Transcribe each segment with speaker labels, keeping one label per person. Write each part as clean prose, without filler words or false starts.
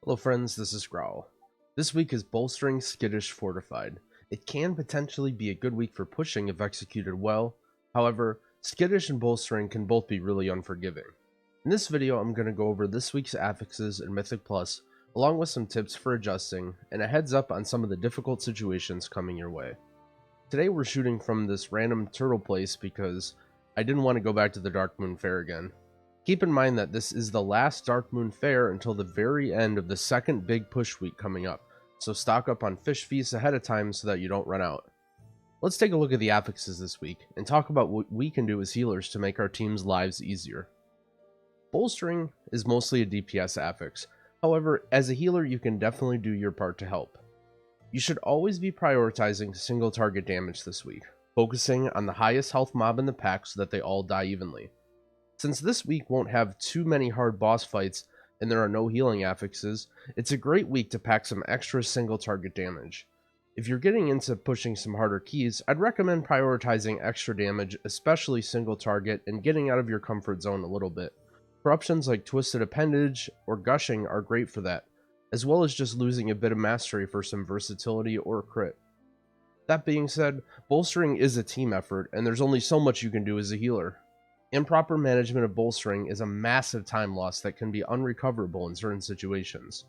Speaker 1: Hello friends, this is Growl. This week is Bolstering, Skittish, Fortified. It can potentially be a good week for pushing if executed well. However, Skittish and Bolstering can both be really unforgiving. In this video, I'm going to go over this week's affixes in Mythic Plus, along with some tips for adjusting, and a heads up on some of the difficult situations coming your way. Today we're shooting from this random turtle place because I didn't want to go back to the Dark Moon Fair again. Keep in mind that this is the last Dark Moon Fair until the very end of the second big push week coming up, so stock up on fish feasts ahead of time so that you don't run out. Let's take a look at the affixes this week, and talk about what we can do as healers to make our team's lives easier. Bolstering is mostly a DPS affix, however, as a healer you can definitely do your part to help. You should always be prioritizing single target damage this week, focusing on the highest health mob in the pack so that they all die evenly. Since this week won't have too many hard boss fights and there are no healing affixes, it's a great week to pack some extra single target damage. If you're getting into pushing some harder keys, I'd recommend prioritizing extra damage, especially single target, and getting out of your comfort zone a little bit. Corruptions like Twisted Appendage or Gushing are great for that, as well as just losing a bit of mastery for some versatility or crit. That being said, bolstering is a team effort, and there's only so much you can do as a healer. Improper management of bolstering is a massive time loss that can be unrecoverable in certain situations.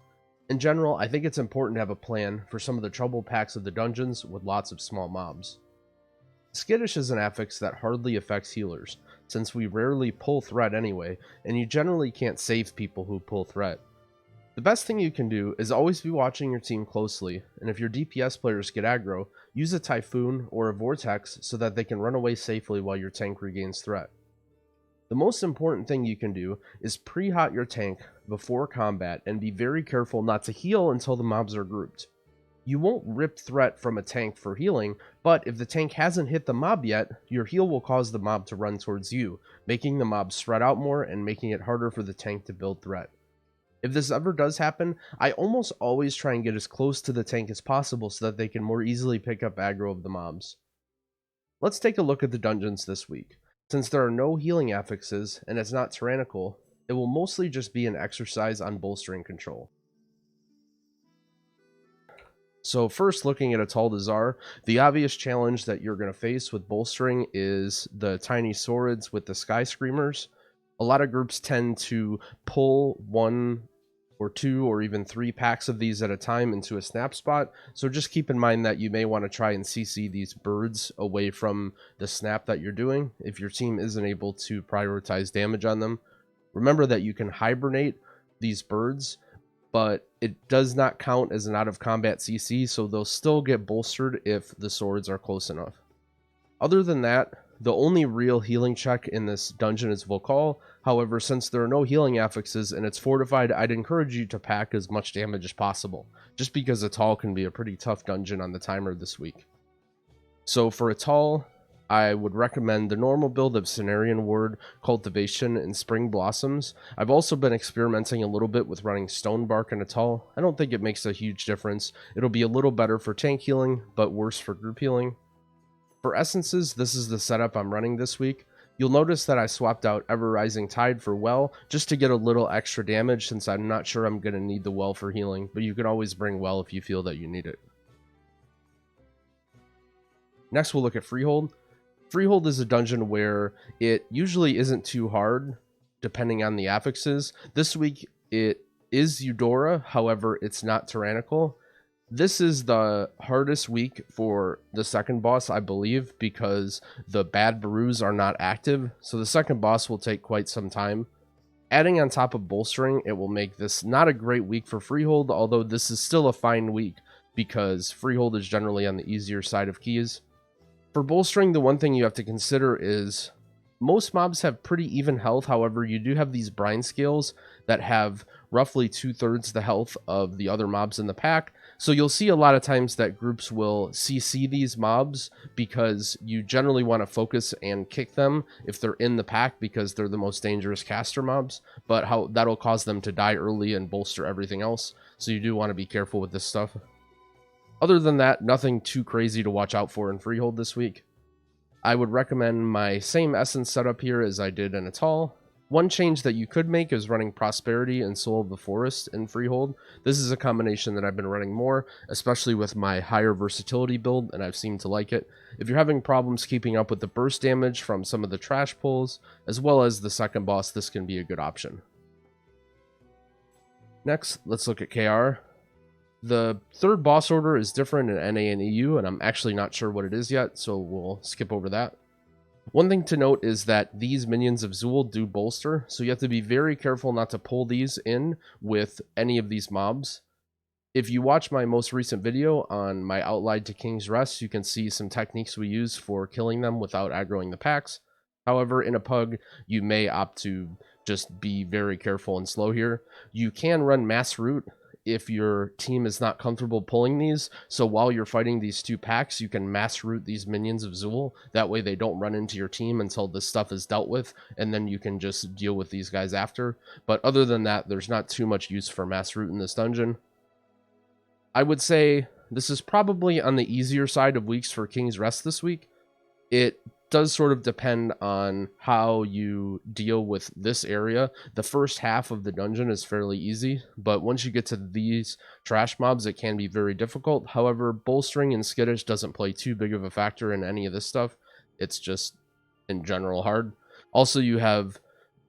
Speaker 1: In general, I think it's important to have a plan for some of the trouble packs of the dungeons with lots of small mobs. Skittish is an affix that hardly affects healers, since we rarely pull threat anyway, and you generally can't save people who pull threat. The best thing you can do is always be watching your team closely, and if your DPS players get aggro, use a Typhoon or a Vortex so that they can run away safely while your tank regains threat. The most important thing you can do is pre-hot your tank before combat and be very careful not to heal until the mobs are grouped. You won't rip threat from a tank for healing, but if the tank hasn't hit the mob yet, your heal will cause the mob to run towards you, making the mob spread out more and making it harder for the tank to build threat. If this ever does happen, I almost always try and get as close to the tank as possible so that they can more easily pick up aggro of the mobs. Let's take a look at the dungeons this week. Since there are no healing affixes, and it's not tyrannical, it will mostly just be an exercise on bolstering control. So first, looking at Atal'Dazar, the obvious challenge that you're going to face with bolstering is the tiny swords with the Sky Screamers. A lot of groups tend to pull 1 or 2 or even 3 packs of these at a time into a snap spot, so just keep in mind that you may want to try and CC these birds away from the snap that you're doing if your team isn't able to prioritize damage on them. Remember that you can hibernate these birds, but it does not count as an out of combat CC, so they'll still get bolstered if the swords are close enough. Other than that, the only real healing check in this dungeon is Vocal. However, since there are no healing affixes and it's fortified, I'd encourage you to pack as much damage as possible, just because Atal can be a pretty tough dungeon on the timer this week. So for Atal, I would recommend the normal build of Cenarian Word, Cultivation, and Spring Blossoms. I've also been experimenting a little bit with running Stonebark and Atal. I don't think it makes a huge difference. It'll be a little better for tank healing, but worse for group healing. For essences, this is the setup I'm running this week. You'll notice that I swapped out Ever Rising Tide for Well, just to get a little extra damage since I'm not sure I'm going to need the Well for healing, but you can always bring Well if you feel that you need it. Next we'll look at Freehold. Freehold is a dungeon where it usually isn't too hard, depending on the affixes. This week it is Eudora, however it's not tyrannical. This is the hardest week for the second boss, I believe, because the bad brews are not active, so the second boss will take quite some time. Adding on top of bolstering, it will make this not a great week for Freehold, although this is still a fine week, because Freehold is generally on the easier side of keys. For bolstering, the one thing you have to consider is most mobs have pretty even health, however, you do have these brine scales that have roughly 2/3 the health of the other mobs in the pack, so you'll see a lot of times that groups will CC these mobs because you generally want to focus and kick them if they're in the pack because they're the most dangerous caster mobs, but that'll cause them to die early and bolster everything else, so you do want to be careful with this stuff. Other than that, nothing too crazy to watch out for in Freehold this week. I would recommend my same essence setup here as I did in Atal. One change that you could make is running Prosperity and Soul of the Forest in Freehold. This is a combination that I've been running more, especially with my higher versatility build, and I've seemed to like it. If you're having problems keeping up with the burst damage from some of the trash pulls, as well as the second boss, this can be a good option. Next, let's look at KR. The third boss order is different in NA and EU, and I'm actually not sure what it is yet, so we'll skip over that. One thing to note is that these minions of Zool do bolster, so you have to be very careful not to pull these in with any of these mobs. If you watch my most recent video on my Outline to King's Rest, you can see some techniques we use for killing them without aggroing the packs. However, in a pug, you may opt to just be very careful and slow here. You can run mass root if your team is not comfortable pulling these, so while you're fighting these two packs, you can mass root these minions of Zool. That way they don't run into your team until this stuff is dealt with, and then you can just deal with these guys after. But other than that, there's not too much use for mass root in this dungeon. I would say this is probably on the easier side of weeks for King's Rest this week. It does sort of depend on how you deal with this area. The first half of the dungeon is fairly easy, but once you get to these trash mobs, it can be very difficult. However, Bolstering and Skittish doesn't play too big of a factor in any of this stuff. It's just, in general, hard. Also, you have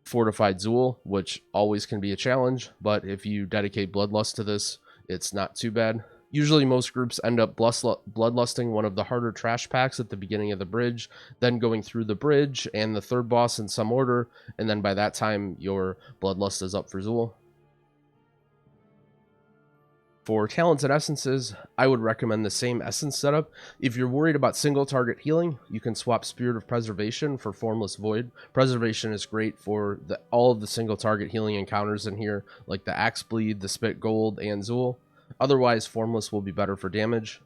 Speaker 1: Fortified Zool, which always can be a challenge, but if you dedicate Bloodlust to this, it's not too bad. Usually most groups end up bloodlusting one of the harder trash packs at the beginning of the bridge, then going through the bridge and the third boss in some order, and then by that time your bloodlust is up for Zool. For talents and essences, I would recommend the same essence setup. If you're worried about single target healing, you can swap Spirit of Preservation for Formless Void. Preservation is great for all of the single target healing encounters in here, like the Axe Bleed, the Spit Gold, and Zool. Otherwise, Formless will be better for damage.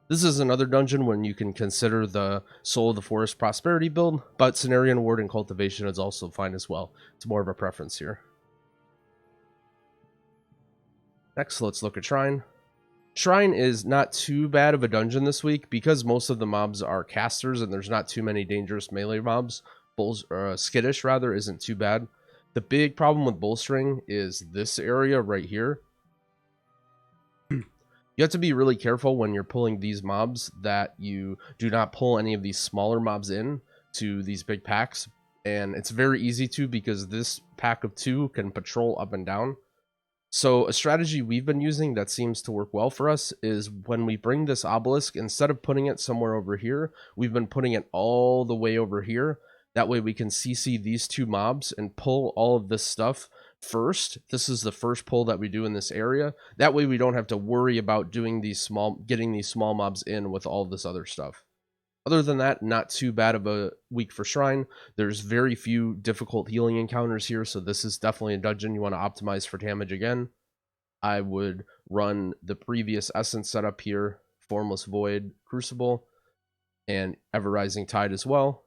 Speaker 1: This is another dungeon when you can consider the Soul of the Forest Prosperity build, but Cenarian Ward and Cultivation is also fine as well. It's more of a preference here. Next, let's look at Shrine. Shrine is not too bad of a dungeon this week because most of the mobs are casters and there's not too many dangerous melee mobs. Skittish, rather, isn't too bad. The big problem with Bolstering is this area right here. You have to be really careful when you're pulling these mobs that you do not pull any of these smaller mobs in to these big packs. And it's very easy to because this pack of 2 can patrol up and down. So a strategy we've been using that seems to work well for us is when we bring this obelisk, instead of putting it somewhere over here, we've been putting it all the way over here. That way we can CC these 2 mobs and pull all of this stuff first. This is the first pull that we do in this area. That way we don't have to worry about getting these small mobs in with all this other stuff. Other than that, not too bad of a week for Shrine. There's very few difficult healing encounters here, so this is definitely a dungeon you want to optimize for damage again. I would run the previous Essence setup here, Formless Void, Crucible, and Ever-Rising Tide as well.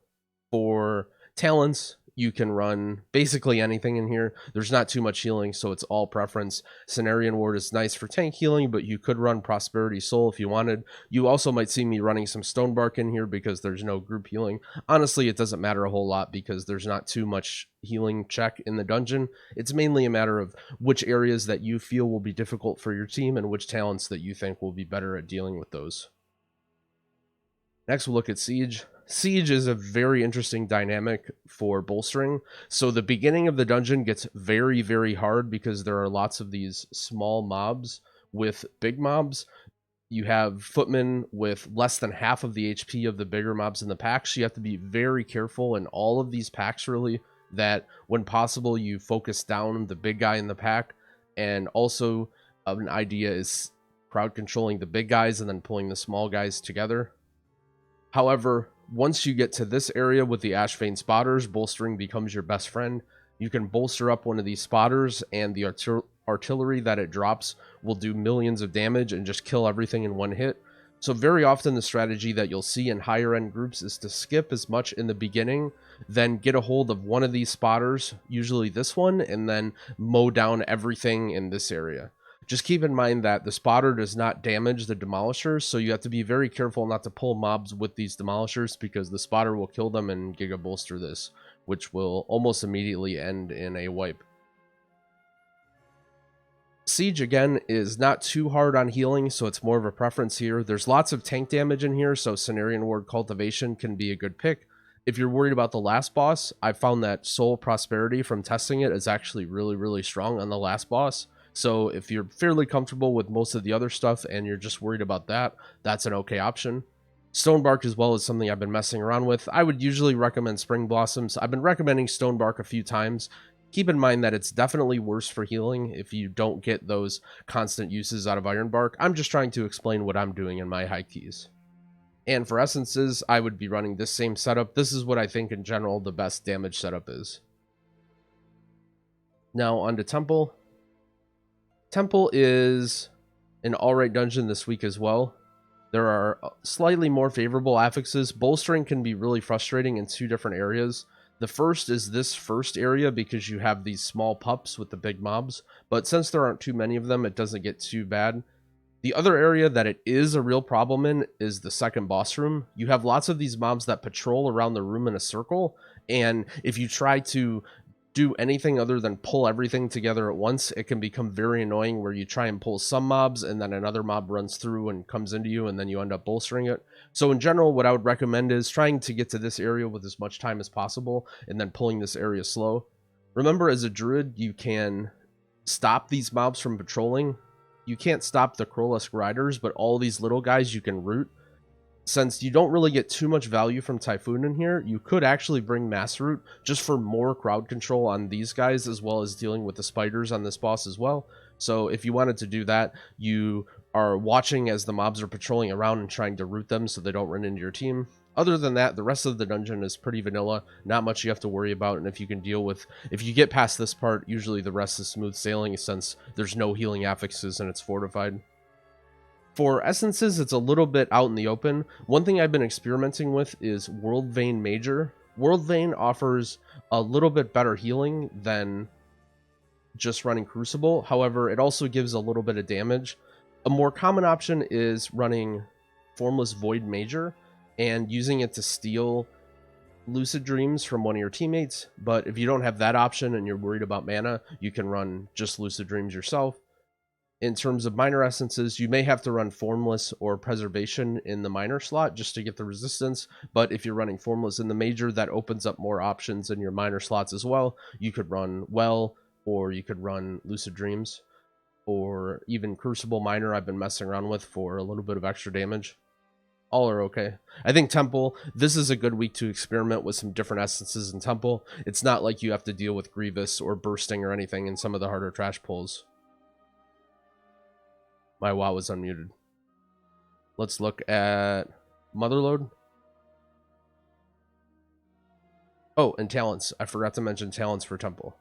Speaker 1: For talents, you can run basically anything in here. There's not too much healing, so it's all preference. Cenarian Ward is nice for tank healing, but you could run Prosperity Soul if you wanted. You also might see me running some Stonebark in here because there's no group healing. Honestly, it doesn't matter a whole lot because there's not too much healing check in the dungeon. It's mainly a matter of which areas that you feel will be difficult for your team and which talents that you think will be better at dealing with those. Next, we'll look at Siege. Siege is a very interesting dynamic for Bolstering. So the beginning of the dungeon gets very, very hard because there are lots of these small mobs with big mobs. You have footmen with less than half of the HP of the bigger mobs in the pack, so you have to be very careful in all of these packs, really, that when possible you focus down the big guy in the pack. And also an idea is crowd controlling the big guys and then pulling the small guys together. However, once you get to this area with the Ashvane spotters, Bolstering becomes your best friend. You can bolster up one of these spotters and the artillery that it drops will do millions of damage and just kill everything in one hit. So very often the strategy that you'll see in higher end groups is to skip as much in the beginning, then get a hold of one of these spotters, usually this one, and then mow down everything in this area. Just keep in mind that the spotter does not damage the demolishers, so you have to be very careful not to pull mobs with these demolishers because the spotter will kill them and giga bolster this. which will almost immediately end in a wipe. Siege, again, is not too hard on healing, so it's more of a preference here. There's lots of tank damage in here, so Cenarian Ward Cultivation can be a good pick. If you're worried about the last boss, I found that Soul Prosperity from testing it is actually really, really strong on the last boss. So if you're fairly comfortable with most of the other stuff and you're just worried about that, that's an okay option. Stonebark as well is something I've been messing around with. I would usually recommend Spring Blossoms. I've been recommending Stonebark a few times. Keep in mind that it's definitely worse for healing if you don't get those constant uses out of Ironbark. I'm just trying to explain what I'm doing in my high keys. And for essences, I would be running this same setup. This is what I think in general the best damage setup is. Now on to Temple. Temple is an alright dungeon this week as well. There are slightly more favorable affixes. Bolstering can be really frustrating in two different areas. The first is this first area because you have these small pups with the big mobs, but since there aren't too many of them, it doesn't get too bad. The other area that it is a real problem in is the second boss room. You have lots of these mobs that patrol around the room in a circle, and if you try to do anything other than pull everything together at once, it can become very annoying where you try and pull some mobs and then another mob runs through and comes into you and then you end up bolstering it. So in general, what I would recommend is trying to get to this area with as much time as possible and then pulling this area slow. Remember, as a druid, you can stop these mobs from patrolling. You can't stop the Crowlusk riders, but all these little guys you can root. Since you don't really get too much value from Typhoon in here, you could actually bring Mass Root just for more crowd control on these guys, as well as dealing with the spiders on this boss as well. So if you wanted to do that, you are watching as the mobs are patrolling around and trying to root them so they don't run into your team. Other than that, the rest of the dungeon is pretty vanilla, not much you have to worry about, and if you can deal with, if you get past this part, usually the rest is smooth sailing since there's no healing affixes and it's fortified. For essences, it's a little bit out in the open. One thing I've been experimenting with is World Vein Major. World Vein offers a little bit better healing than just running Crucible. However, it also gives a little bit of damage. A more common option is running Formless Void Major and using it to steal Lucid Dreams from one of your teammates. But if you don't have that option and you're worried about mana, you can run just Lucid Dreams yourself. In terms of minor essences, you may have to run Formless or Preservation in the minor slot just to get the resistance, but if you're running Formless in the major, that opens up more options in your minor slots as well. You could run Well, or you could run Lucid Dreams, or even Crucible Minor I've been messing around with for a little bit of extra damage. All are okay. I think Temple, this is a good week to experiment with some different essences in Temple. It's not like you have to deal with Grievous or Bursting or anything in some of the harder trash pulls. My WoW was unmuted. Let's look at Motherlode. Oh, and talents. I forgot to mention talents for Temple.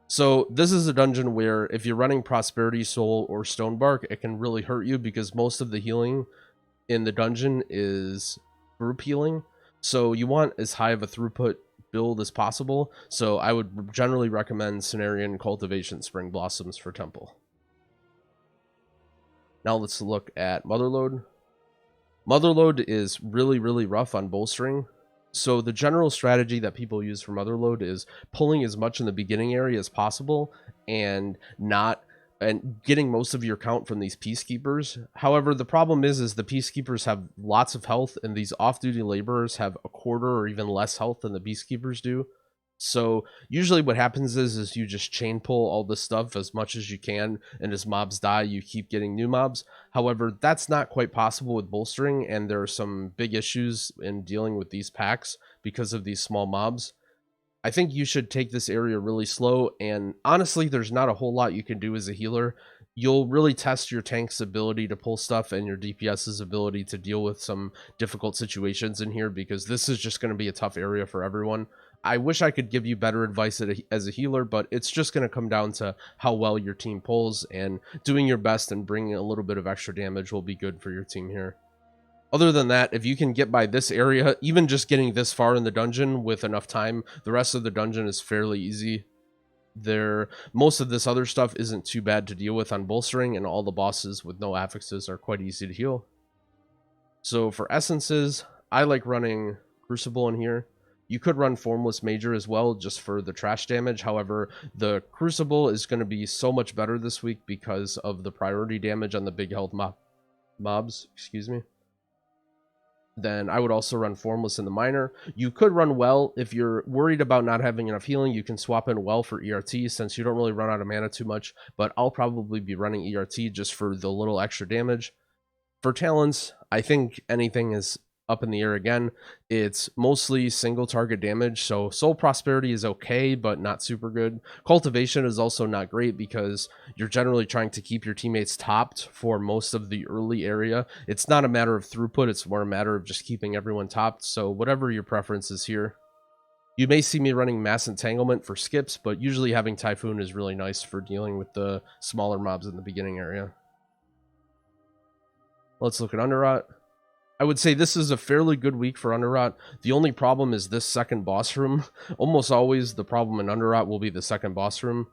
Speaker 1: So this is a dungeon where if you're running Prosperity, Soul, or Stonebark, it can really hurt you because most of the healing in the dungeon is group healing. So you want as high of a throughput build as possible. So I would generally recommend Cenarian Cultivation Spring Blossoms for Temple. Now let's look at Motherlode. Motherlode is really, really rough on bolstering. So the general strategy that people use for Motherlode is pulling as much in the beginning area as possible and getting most of your count from these peacekeepers. However, the problem is the peacekeepers have lots of health and these off-duty laborers have a quarter or even less health than the peacekeepers do. So usually what happens is you just chain pull all this stuff as much as you can, and as mobs die, you keep getting new mobs. However, that's not quite possible with bolstering, and there are some big issues in dealing with these packs because of these small mobs. I think you should take this area really slow, and honestly, there's not a whole lot you can do as a healer. You'll really test your tank's ability to pull stuff and your DPS's ability to deal with some difficult situations in here, because this is just going to be a tough area for everyone. I wish I could give you better advice as a healer, but it's just going to come down to how well your team pulls, and doing your best and bringing a little bit of extra damage will be good for your team here. Other than that, if you can get by this area, even just getting this far in the dungeon with enough time, the rest of the dungeon is fairly easy. Most of this other stuff isn't too bad to deal with on bolstering, and all the bosses with no affixes are quite easy to heal. So for essences, I like running Crucible in here. You could run Formless Major as well, just for the trash damage. However, the Crucible is going to be so much better this week because of the priority damage on the big health mobs. Excuse me. Then I would also run Formless in the Minor. You could run Well. If you're worried about not having enough healing, you can swap in Well for ERT, since you don't really run out of mana too much. But I'll probably be running ERT just for the little extra damage. For talents, I think anything is up in the air again. It's mostly single target damage, so Soul Prosperity is okay, but not super good. Cultivation is also not great because you're generally trying to keep your teammates topped for most of the early area. It's not a matter of throughput, it's more a matter of just keeping everyone topped, so whatever your preference is here. You may see me running Mass Entanglement for skips, but usually having Typhoon is really nice for dealing with the smaller mobs in the beginning area. Let's look at Underrot. I would say this is a fairly good week for Underrot. The only problem is this second boss room. Almost always the problem in Underrot will be the second boss room.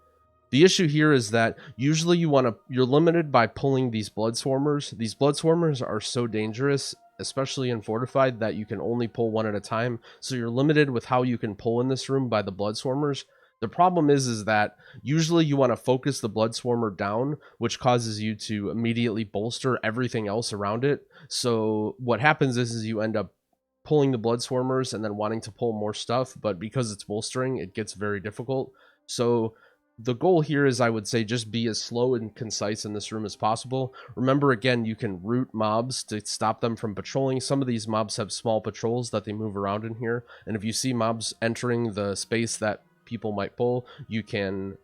Speaker 1: The issue here is that usually you're limited by pulling these Blood Swarmers. These Blood Swarmers are so dangerous, especially in Fortified, that you can only pull one at a time. So you're limited with how you can pull in this room by the Blood Swarmers. The problem is that usually you want to focus the Blood Swarmer down, which causes you to immediately bolster everything else around it. So what happens is you end up pulling the Blood Swarmers and then wanting to pull more stuff, but because it's bolstering, it gets very difficult. So the goal here is, I would say, just be as slow and concise in this room as possible. Remember, again, you can root mobs to stop them from patrolling. Some of these mobs have small patrols that they move around in here, and if you see mobs entering the space that people might pull, you can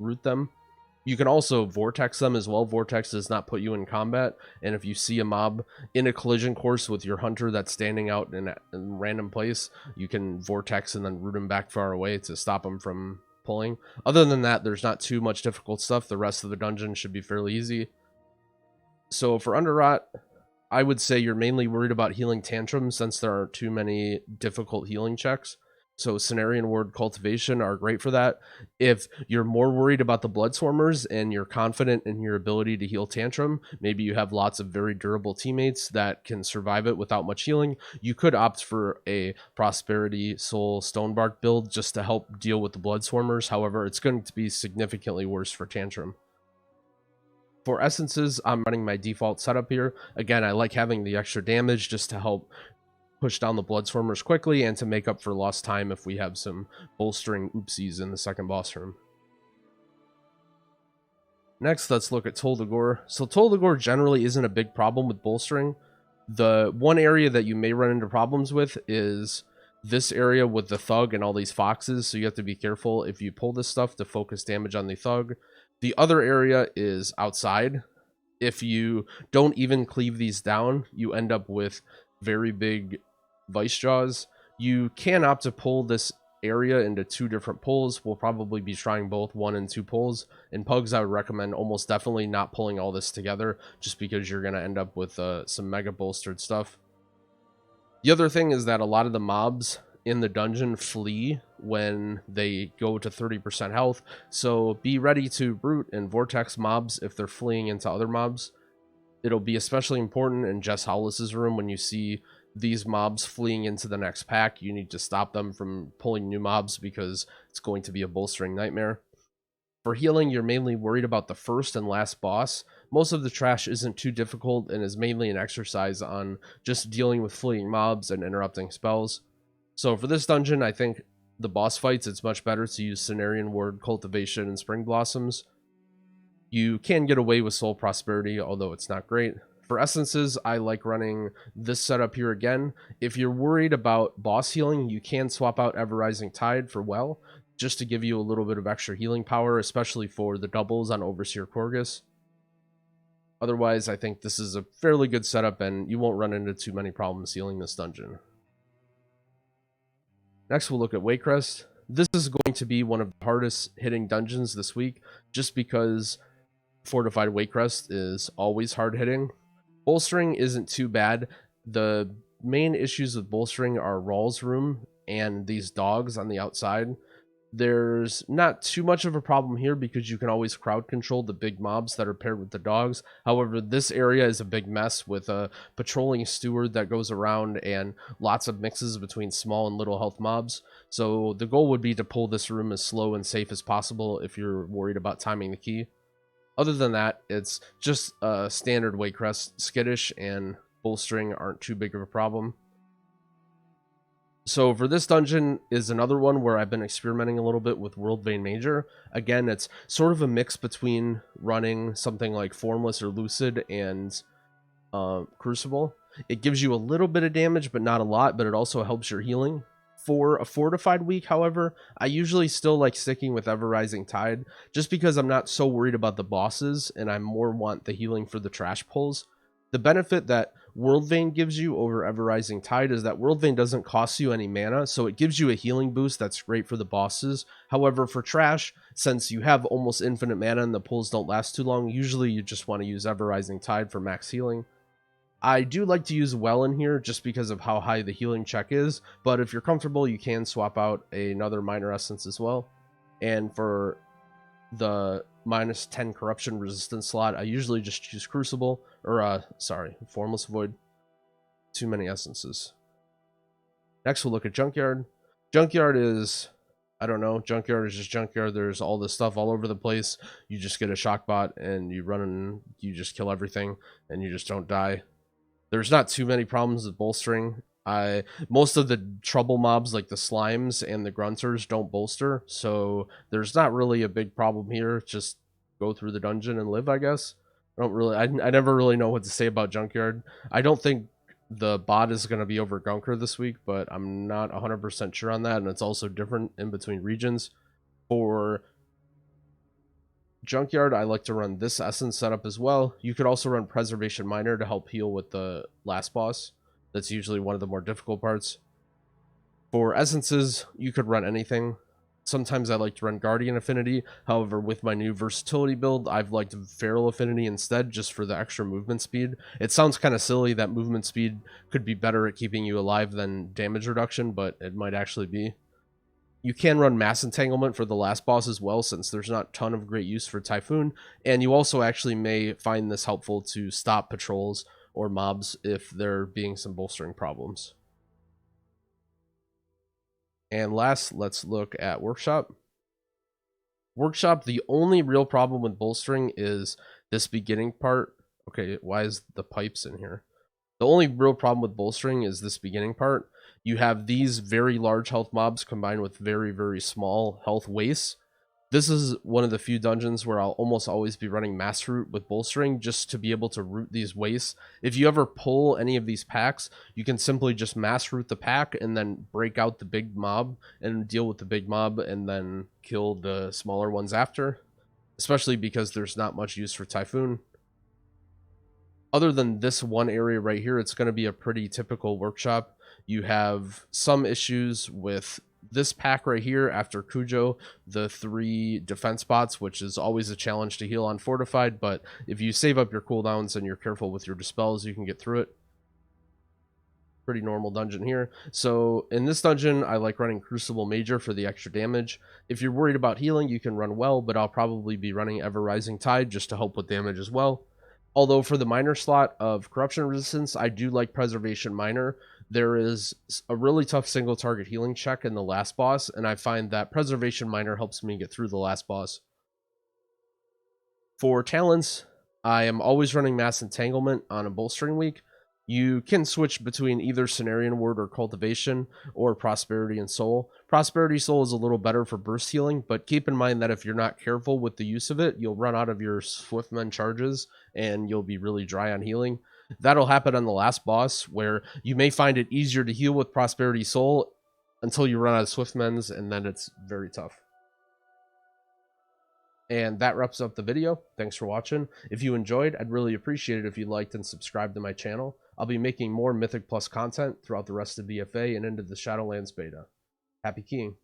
Speaker 1: root them. You can also vortex them as well. Vortex does not put you in combat, and if you see a mob in a collision course with your hunter that's standing out in a random place, you can vortex and then root them back far away to stop them from pulling. Other than that, there's not too much difficult stuff. The rest of the dungeon should be fairly easy. So for Underrot, I would say you're mainly worried about healing tantrums, since there aren't too many difficult healing checks. So Cenarian Word, Cultivation are great for that. If you're more worried about the Blood Swarmers and you're confident in your ability to heal Tantrum, maybe you have lots of very durable teammates that can survive it without much healing, you could opt for a Prosperity Soul Stonebark build just to help deal with the Blood Swarmers. However, it's going to be significantly worse for Tantrum. For essences, I'm running my default setup here. Again, I like having the extra damage just to help push down the Blood Swarmers quickly and to make up for lost time if we have some bolstering oopsies in the second boss room. Next, let's look at Tol Dagor. So Tol Dagor generally isn't a big problem with bolstering. The one area that you may run into problems with is this area with the Thug and all these foxes, so you have to be careful if you pull this stuff to focus damage on the Thug. The other area is outside. If you don't even cleave these down, you end up with very big Vice Jaws. You can opt to pull this area into two different pulls. We'll probably be trying both 1 and 2 pulls. In Pugs, I would recommend almost definitely not pulling all this together, just because you're going to end up with some mega bolstered stuff. The other thing is that a lot of the mobs in the dungeon flee when they go to 30% health, so be ready to root and vortex mobs if they're fleeing into other mobs. It'll be especially important in Jess Hollis's room when you see these mobs fleeing into the next pack. You need to stop them from pulling new mobs because it's going to be a bolstering nightmare. For healing, you're mainly worried about the first and last boss. Most of the trash isn't too difficult and is mainly an exercise on just dealing with fleeing mobs and interrupting spells. So for this dungeon, I think the boss fights, it's much better to use Cenarian Word, Cultivation, and Spring Blossoms. You can get away with Soul Prosperity, although it's not great. For essences, I like running this setup here again. If you're worried about boss healing, you can swap out Ever-Rising Tide for Well, just to give you a little bit of extra healing power, especially for the doubles on Overseer Korgus. Otherwise, I think this is a fairly good setup, and you won't run into too many problems healing this dungeon. Next, we'll look at Waycrest. This is going to be one of the hardest hitting dungeons this week, just because Fortified Waycrest is always hard hitting. Bolstering isn't too bad. The main issues with bolstering are Rawl's room and these dogs on the outside. There's not too much of a problem here because you can always crowd control the big mobs that are paired with the dogs. However, this area is a big mess with a patrolling steward that goes around and lots of mixes between small and little health mobs. So the goal would be to pull this room as slow and safe as possible if you're worried about timing the key. Other than that, it's just a standard Waycrest. Skittish and Bolstering aren't too big of a problem. So for this dungeon is another one where I've been experimenting a little bit with World Vein Major. Again, it's sort of a mix between running something like Formless or Lucid and Crucible. It gives you a little bit of damage, but not a lot, but it also helps your healing. For a Fortified week, however, I usually still like sticking with Ever Rising Tide, just because I'm not so worried about the bosses, and I more want the healing for the trash pulls. The benefit that World Vein gives you over Ever Rising Tide is that World Vein doesn't cost you any mana, so it gives you a healing boost that's great for the bosses. However, for trash, since you have almost infinite mana and the pulls don't last too long, usually you just want to use Ever Rising Tide for max healing. I do like to use Well in here just because of how high the healing check is, but if you're comfortable, you can swap out another Minor Essence as well. And for the minus 10 corruption resistance slot, I usually just choose Crucible, or Formless Void. Too many essences. Next we'll look at Junkyard. Junkyard is, I don't know, Junkyard is just Junkyard. There's all this stuff all over the place. You just get a shock bot and you run and you just kill everything and you just don't die. There's not too many problems with bolstering. Most of the trouble mobs like the slimes and the grunters don't bolster, so there's not really a big problem here. Just go through the dungeon and live, I guess. I never really know what to say about Junkyard. I don't think the bot is going to be over Gunker this week, but I'm not 100% sure on that, and it's also different in between regions. For Junkyard, I like to run this essence setup as well. You could also run Preservation Miner to help heal with the last boss. That's usually one of the more difficult parts. For essences, you could run anything. Sometimes I like to run Guardian Affinity. However, with my new versatility build, I've liked Feral Affinity instead, just for the extra movement speed. It sounds kind of silly that movement speed could be better at keeping you alive than damage reduction, but it might actually be. You can run Mass Entanglement for the last boss as well, since there's not a ton of great use for Typhoon, and you also actually may find this helpful to stop patrols or mobs if there being some bolstering problems. And last, let's look at Workshop. Workshop, the only real problem with bolstering is this beginning part. Okay, why is the pipes in here? The only real problem with bolstering is this beginning part. You have these very large health mobs combined with very, very small health wastes. This is one of the few dungeons where I'll almost always be running mass root with bolstering just to be able to root these wastes. If you ever pull any of these packs, you can simply just mass root the pack and then break out the big mob and deal with the big mob and then kill the smaller ones after, especially because there's not much use for Typhoon. Other than this one area right here, it's going to be a pretty typical workshop. You have some issues with this pack right here after Cujo, the 3 defense bots, which is always a challenge to heal on Fortified, but if you save up your cooldowns and you're careful with your dispels, you can get through it. Pretty normal dungeon here. So in this dungeon, I like running Crucible Major for the extra damage. If you're worried about healing, you can run Well, but I'll probably be running Ever Rising Tide just to help with damage as well. Although for the minor slot of corruption resistance, I do like Preservation Miner. There is a really tough single target healing check in the last boss, and I find that Preservation Miner helps me get through the last boss. For talents, I am always running Mass Entanglement on a Bolstering week. You can switch between either Cenarian Word or Cultivation, or Prosperity and Soul. Prosperity Soul is a little better for burst healing, but keep in mind that if you're not careful with the use of it, you'll run out of your Swiftmen charges, and you'll be really dry on healing. That'll happen on the last boss, where you may find it easier to heal with Prosperity Soul until you run out of Swiftmen's, and then it's very tough. And that wraps up the video. Thanks for watching. If you enjoyed, I'd really appreciate it if you liked and subscribed to my channel. I'll be making more Mythic Plus content throughout the rest of BFA and into the Shadowlands beta. Happy keying.